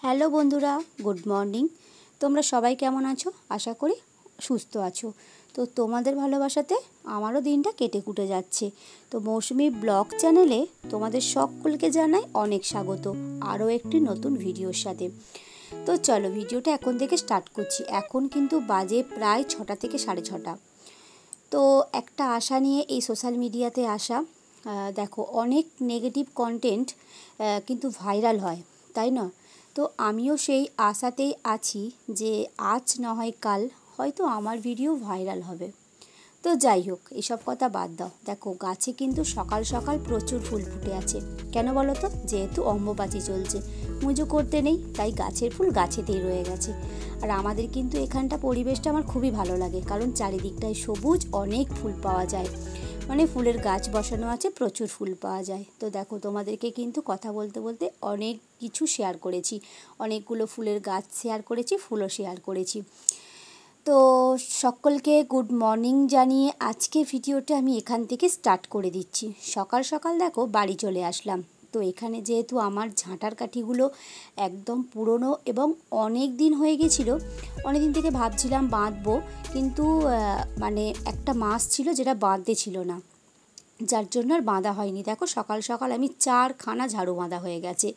Hello বন্ধুরা, good morning. তোমরা সবাই কেমন আছো? আশা করি সুস্থ আছো। তো তোমাদের ভালোবাসাতে আমারও দিনটা কেটে কুটে যাচ্ছে। তো মৌসুমি ব্লগ চ্যানেলে তোমাদের সকলকে জানাই অনেক স্বাগত আরও একটি নতুন ভিডিওর সাথে। তো চলো ভিডিওটা এখন থেকে স্টার্ট করছি। এখন কিন্তু বাজে প্রায় 6টা থেকে 6:30। তো একটা আশা নিয়ে এই সোশ্যাল মিডিয়াতে আসা। দেখো, অনেক নেগেটিভ কন্টেন্ট কিন্তু ভাইরাল হয়, তাই না? তো আমিও সেই আশাতেই আছি যে আজ না হয় কাল হয়তো আমার ভিডিও ভাইরাল হবে। তো যাই হোক, এসব কথা বাদ দাও। দেখো, গাছে কিন্তু সকাল সকাল প্রচুর ফুল ফুটে আছে। কেন বলো তো? যেহেতু অম্বুবাচী চলছে, পুজো করতে নেই, তাই গাছের ফুল গাছেতেই রয়ে গেছে। আর আমাদের কিন্তু এখানটা পরিবেশটা আমার খুবই ভালো লাগে, কারণ চারিদিকটায় সবুজ, অনেক ফুল পাওয়া যায়। মানে ফুলের গাছ বসানো আছে, প্রচুর ফুল পাওয়া যায়। তো দেখো, তোমাদেরকে কিন্তু কথা বলতে বলতে অনেক কিছু শেয়ার করেছি, অনেকগুলো ফুলের গাছ শেয়ার করেছি, ফুলও শেয়ার করেছি। তো সকলকে গুড মর্নিং জানিয়ে আজকে ভিডিওটা আমি এখান থেকে স্টার্ট করে দিচ্ছি। সকাল সকাল দেখো বাড়ি চলে আসলাম। তো এখানে যেহেতু আমার ঝাঁটার কাঠিগুলো একদম পুরনো এবং অনেক দিন হয়ে গেছিলো, অনেক দিন থেকে ভাবছিলাম বাঁধবো, কিন্তু মানে একটা মাস ছিল যেটা বাঁধতে ছিল না, যার জন্য আর বাঁধা হয়নি। দেখো, সকাল সকাল আমি 4খানা ঝাড়ু বাঁধা হয়ে গেছে।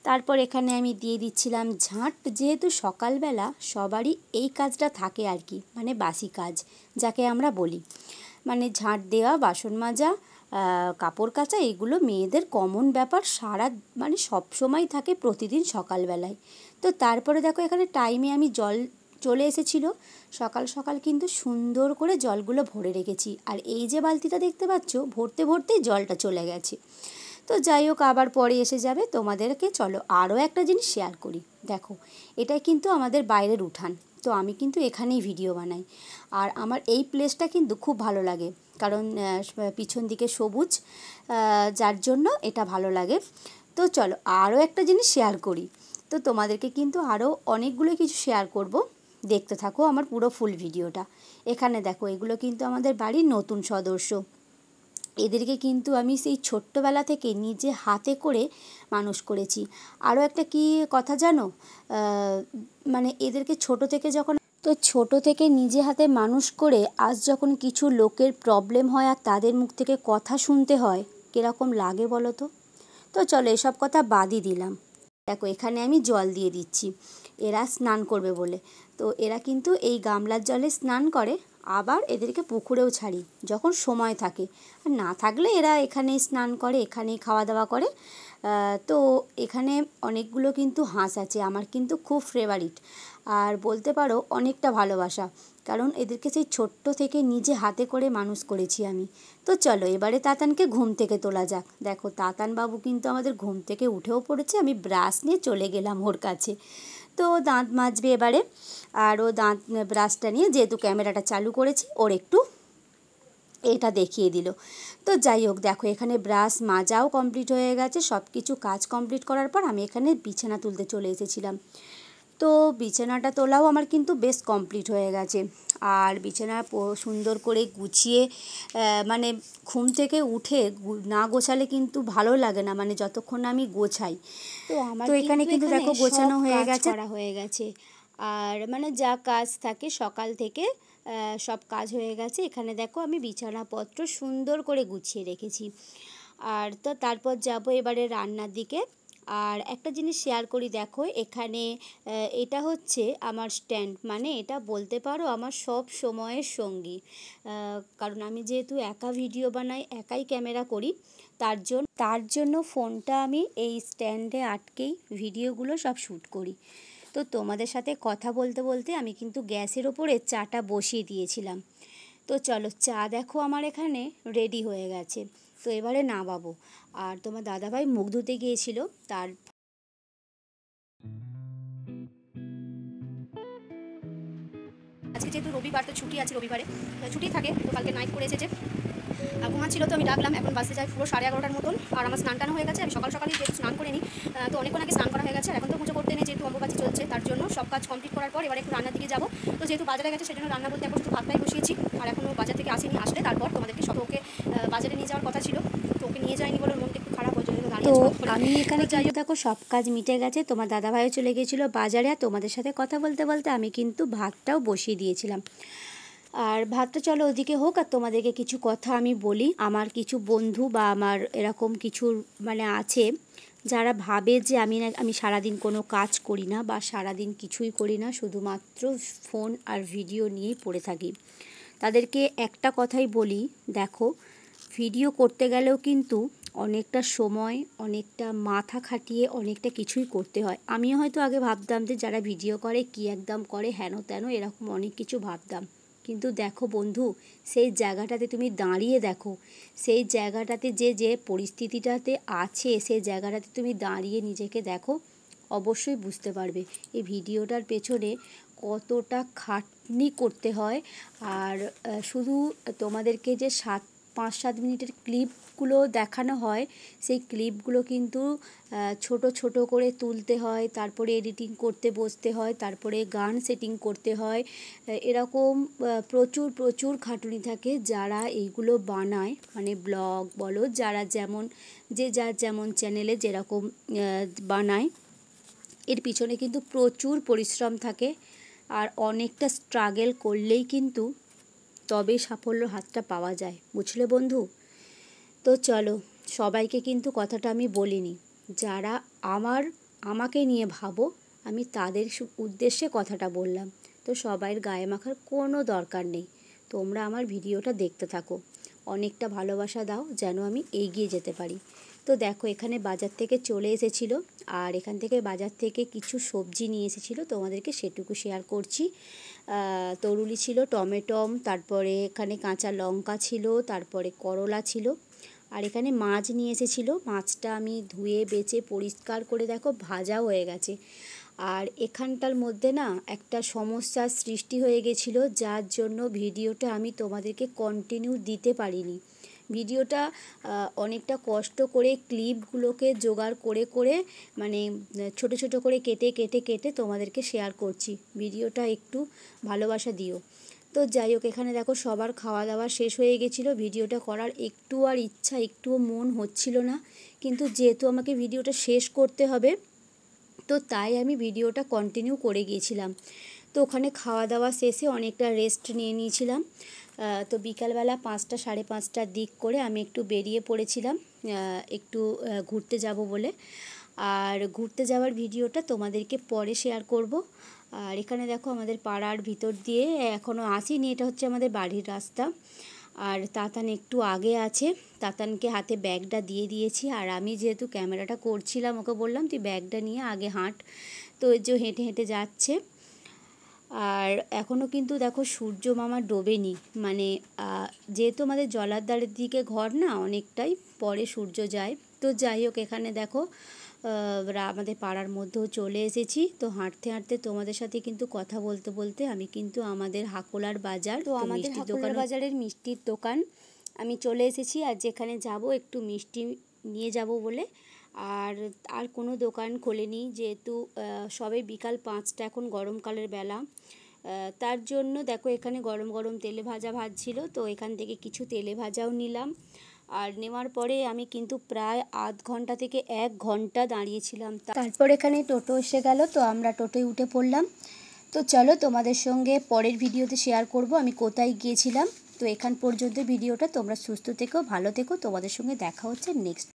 তারপর এখানে আমি দিয়ে দিচ্ছিলাম ঝাঁট। যেহেতু সকালবেলা সবারই এই কাজটা থাকে আর কি, মানে বাসি কাজ যাকে আমরা বলি, মানে ঝাঁট দেওয়া, বাসন মাজা, কাপড় কাচা, এগুলো মেয়েদের কমন ব্যাপার, মানে সব সময় থাকে, প্রতিদিন সকালবেলায়। তো তারপরে দেখো, এখানে টাইমে আমি জল চলে এসেছিলো। সকাল সকাল কিন্তু সুন্দর করে জলগুলো ভরে রেখেছি। আর এই যে বালতিটা দেখতে পাচ্ছ, ভরতে ভরতেই জলটা চলে গেছে। তো যাই হোক, আবার পরে এসে যাবে। তোমাদেরকে চলো আরও একটা জিনিস শেয়ার করি। দেখো, এটাই কিন্তু আমাদের বাইরের উঠান। তো আমি কিন্তু এখানেই ভিডিও বানাই। আর আমার এই প্লেসটা কিন্তু খুব ভালো লাগে, কারণ পিছন দিকে সবুজ, যার জন্য এটা ভালো লাগে। তো চলো আরও একটা জিনিস শেয়ার করি। তো তোমাদেরকে কিন্তু আরও অনেকগুলো কিছু শেয়ার করব, দেখতে থাকো আমার পুরো ফুল ভিডিওটা। এখানে দেখো, এগুলো কিন্তু আমাদের বাড়ির নতুন সদস্য। এদেরকে কিন্তু আমি সেই ছোট্টবেলা থেকে নিজে হাতে করে মানুষ করেছি। আরও একটা কি কথা জানো, মানে এদেরকে ছোট থেকে নিজে হাতে মানুষ করে আজ যখন কিছু লোকের প্রবলেম হয় আর তাদের মুখ থেকে কথা শুনতে হয়, কীরকম লাগে বলো তো? তো চলো এসব কথা বাদই দিলাম। দেখো, এখানে আমি জল দিয়ে দিচ্ছি এরা স্নান করবে বলে। তো এরা কিন্তু এই গামলার জলে স্নান করে, আবার এদেরকে পুকুরেও ছাড়ি যখন সময় থাকে। আর না থাকলে এরা এখানেই স্নান করে, এখানেই খাওয়া দাওয়া করে। তো এখানে অনেকগুলো কিন্তু হাঁস আছে, আমার কিন্তু খুব ফেভারিট। আর বলতে পারো অনেকটা ভালোবাসা, কারণ এদেরকে সেই ছোট্ট থেকে নিজে হাতে করে মানুষ করেছি আমি। তো চলো এবারে তাতানকে ঘুম থেকে তোলা যাক। দেখো, তাতান বাবু কিন্তু আমাদের ঘুম থেকে উঠেও পড়েছে। আমি ব্রাশ নিয়ে চলে গেলাম ওর কাছে। তো দাঁত মাজবে এবারে। আর ও ব্রাশটা নিয়ে, যেহেতু ক্যামেরাটা চালু করেছি, ওর একটু এটা দেখিয়ে দিল। তো যাই হোক, দেখো এখানে ব্রাশ মাজাও কমপ্লিট হয়ে গেছে। সব কিছু কাজ কমপ্লিট করার পর আমি এখানে বিছানা তুলতে চলে এসেছিলাম। তো বিছানাটা তোলাও আমার কিন্তু বেশ কমপ্লিট হয়ে গেছে। আর বিছানা সুন্দর করে গুছিয়ে, মানে ঘুম থেকে উঠে না গোছালে কিন্তু ভালো লাগে না, মানে যতক্ষণ না আমি গোছাই। তো এখানে কিন্তু দেখো গোছানো হয়ে গেছে। আর মানে যা কাজ থাকে সকাল থেকে সব কাজ হয়ে গেছে। এখানে দেখো আমি বিছানাপত্র সুন্দর করে গুছিয়ে রেখেছি। আর তো তারপর যাব এবারে রান্নার দিকে। আর একটা জিনিস শেয়ার করি, দেখো এখানে এটা হচ্ছে আমার স্ট্যান্ড, মানে এটা বলতে পারো আমার সব সময়ের সঙ্গী। কারণ আমি যেহেতু একা ভিডিও বানাই, একাই ক্যামেরা করি, তার জন্য ফোনটা আমি এই স্ট্যান্ডে আটকেই ভিডিওগুলো সব শ্যুট করি। তো তোমাদের সাথে কথা বলতে বলতে আমি কিন্তু গ্যাসের ওপরে চাটা বসিয়ে দিয়েছিলাম। তো চলো, চা দেখো আমার এখানে রেডি হয়ে গেছে। তো এবারে নামাবো। আর তোমার দাদাভাই মুখ ধুতে গিয়েছিল, তার আজকে যেহেতু রবিবার, তো ছুটি আছে, রবিবারে ছুটি থাকে। তো কালকে নাইট করে এসেছে, ঘুমাচ্ছিল, তো আমি ডাকলাম। এখন বাসে যায় পুরো 11:30টার মতন। আর আমার স্নান টানো হয়ে গেছে। আমি সকাল সকালই যেহেতু স্নান করে নিই, তো অনেকক্ষণ আগে স্নান করা হয়ে গেছে। আর এখন তো পুজো করতে নেই, যেহেতু অম্বুবাচী চলছে, তার জন্য সব কাজ কমপ্লিট করার পর এবার একটু রান্নার দিকে যাবো। তো যেহেতু বাজারে গেছে, সেজন্য রান্না বলতে এখন শুধু ভাতটাই বসিয়েছি। আর এখনও বাজার থেকে আসেনি, আসলে তারপর তোমাদেরকে সব, ওকে বাজারে নিয়ে যাওয়ার কথা ছিল, তো ওকে নিয়ে যায়নি বলে মনটা একটু খারাপ, ওই জন্য দাঁড়িয়ে তো আমি এখানে কিন্তু দেখো সব কাজ মিটে গেছে, তোমার দাদাভাইও চলে গিয়েছিলো বাজারে, আর তোমাদের সাথে কথা বলতে বলতে আমি কিন্তু ভাতটাও বসিয়ে দিয়েছিলাম। আর ভাতটা চলো ওদিকে হোক, আর তোমাদেরকে কিছু কথা আমি বলি। আমার কিছু বন্ধু বা আমার এরকম কিছু মানে আছে যারা ভাবে যে আমি সারাদিন কোনো কাজ করি না বা সারাদিন কিছুই করি না, শুধুমাত্র ফোন আর ভিডিও নিয়েই পড়ে থাকি। তাদেরকে একটা কথাই বলি, দেখো ভিডিও করতে গেলেও কিন্তু অনেকটা সময়, অনেকটা মাথা খাটিয়ে অনেকটা কিছুই করতে হয়। আমিও হয়তো আগে ভাবতাম যে যারা ভিডিও করে কী একদম করে, হেন তেন এরকম অনেক কিছু ভাবতাম। কিন্তু দেখো বন্ধু, সেই জায়গাটাতে তুমি দাঁড়িয়ে দেখো, সেই জায়গাটাতে যে পরিস্থিতিটাতে আছে, সেই জায়গাটাতে তুমি দাঁড়িয়ে নিজেকে দেখো, অবশ্যই বুঝতে পারবে এই ভিডিওটার পেছনে কতটা খাটনি করতে হয়। আর শুধু তোমাদেরকে যে 5-7 মিনিটের ক্লিপগুলো দেখানো হয়, সেই ক্লিপগুলো কিন্তু ছোট ছোট করে তুলতে হয়, তারপরে এডিটিং করতে বসতে হয়, তারপরে গান সেটিং করতে হয়। এরকম প্রচুর প্রচুর খাটুনি থাকে যারা এইগুলো বানায়, মানে ব্লগ বলো, যারা যেমন যার যেমন চ্যানেলে যেরকম বানায়, এর পিছনে কিন্তু প্রচুর পরিশ্রম থাকে। আর অনেকটা স্ট্রাগল করলেই কিন্তু তবেই সাফল্যর হাতটা পাওয়া যায়, বুঝলে বন্ধু? তো চলো, সবাইকে কিন্তু কথাটা আমি বলিনি, যারা আমাকে নিয়ে ভাবো, আমি তাদের উদ্দেশ্যে কথাটা বললাম। তো সবাইয়ের গায়ে মাখার কোনো দরকার নেই, তোমরা আমার ভিডিওটা দেখতে থাকো, অনেকটা ভালোবাসা দাও যেন আমি এগিয়ে যেতে পারি। তো দেখো এখানে বাজার থেকে চলে এসেছিলো, আর এখান থেকে বাজার থেকে কিছু সবজি নিয়ে এসেছিলো, তোমাদেরকে সেটুকু শেয়ার করছি। তরুলি ছিল, টমেটম, তারপরে এখানে কাঁচা লঙ্কা ছিল, তারপরে করলা ছিল, আর এখানে মাছ নিয়ে এসেছিলো। মাছটা আমি ধুয়ে বেছে পরিষ্কার করে দেখো ভাজা হয়ে গেছে। আর এখানটার মধ্যে না একটা সমস্যার সৃষ্টি হয়ে গেছিলো, যার জন্য ভিডিওটা আমি তোমাদেরকে কন্টিনিউ দিতে পারিনি। ভিডিওটা অনেকটা কষ্ট করে ক্লিপগুলোকে জোগাড় করে করে মানে ছোট ছোট করে কেটে কেটে কেটে তোমাদেরকে শেয়ার করছি। ভিডিওটা একটু ভালোবাসা দিও। তো যাই হোক, এখানে দেখো সবার খাওয়া দাওয়া শেষ হয়ে গেছিলো, ভিডিওটা করার একটু আর ইচ্ছা, একটুও মন হচ্ছিল না, কিন্তু যেহেতু আমাকে ভিডিওটা শেষ করতে হবে, তো তাই আমি ভিডিওটা কন্টিনিউ করে গিয়েছিলাম। তো ওখানে খাওয়া দাওয়া শেষে অনেকটা রেস্ট নিয়ে নিয়েছিলাম। তো বিকালবেলা 5টা 5:30টার দিক করে আমি একটু বেরিয়ে পড়েছিলাম একটু ঘুরতে যাব বলে। আর ঘুরতে যাওয়ার ভিডিওটা তোমাদেরকে পরে শেয়ার করব। আর এখানে দেখো আমাদের পাড়ার ভিতর দিয়ে এখনও আসিনি, এটা হচ্ছে আমাদের বাড়ির রাস্তা। আর তাতান একটু আগে আছে, তাতানকে হাতে ব্যাগটা দিয়ে দিয়েছি। আর আমি যেহেতু ক্যামেরাটা করছিলাম, ওকে বললাম তুই ব্যাগটা নিয়ে আগে হাঁট। তো এই যে হেঁটে হেঁটে যাচ্ছে। আর এখনও কিন্তু দেখো সূর্য মামা ডোবেনি, মানে যেহেতু আমাদের জলাধারের দিকে ঘর না, অনেকটাই পরে সূর্য যায়। তো যাই হোক, এখানে দেখো আমাদের পাড়ার মধ্যেও চলে এসেছি। তো হাঁটতে হাঁটতে তোমাদের সাথে কিন্তু কথা বলতে বলতে আমি কিন্তু আমাদের হাকোলার বাজার, তো আমাদের হাকোলার বাজারের মিষ্টির দোকান আমি চলে এসেছি। আর যেখানে যাব একটু মিষ্টি নিয়ে যাব বলে। আর কোনো দোকান খোলেনি, যেহেতু সবে বিকাল 5টা, এখন গরমকালের বেলা। তার জন্য দেখো এখানে গরম গরম তেলে ভাজা ভাজছিল, তো এখান থেকে কিছু তেলে ভাজাও নিলাম। আর নেওয়ার পরে আমি কিন্তু প্রায় আধ ঘন্টা থেকে 1 ঘন্টা দাঁড়িয়েছিলাম। তারপর এখানে টোটো এসে গেল, তো আমরা টোটোয় উঠে পড়লাম। তো চলো তোমাদের সঙ্গে পরের ভিডিওতে শেয়ার করব আমি কোথায় গিয়েছিলাম। তো এখান পর্যন্ত ভিডিওটা, তোমরা সুস্থ থেকো, ভালো থেকো, তোমাদের সঙ্গে দেখা হচ্ছে নেক্সট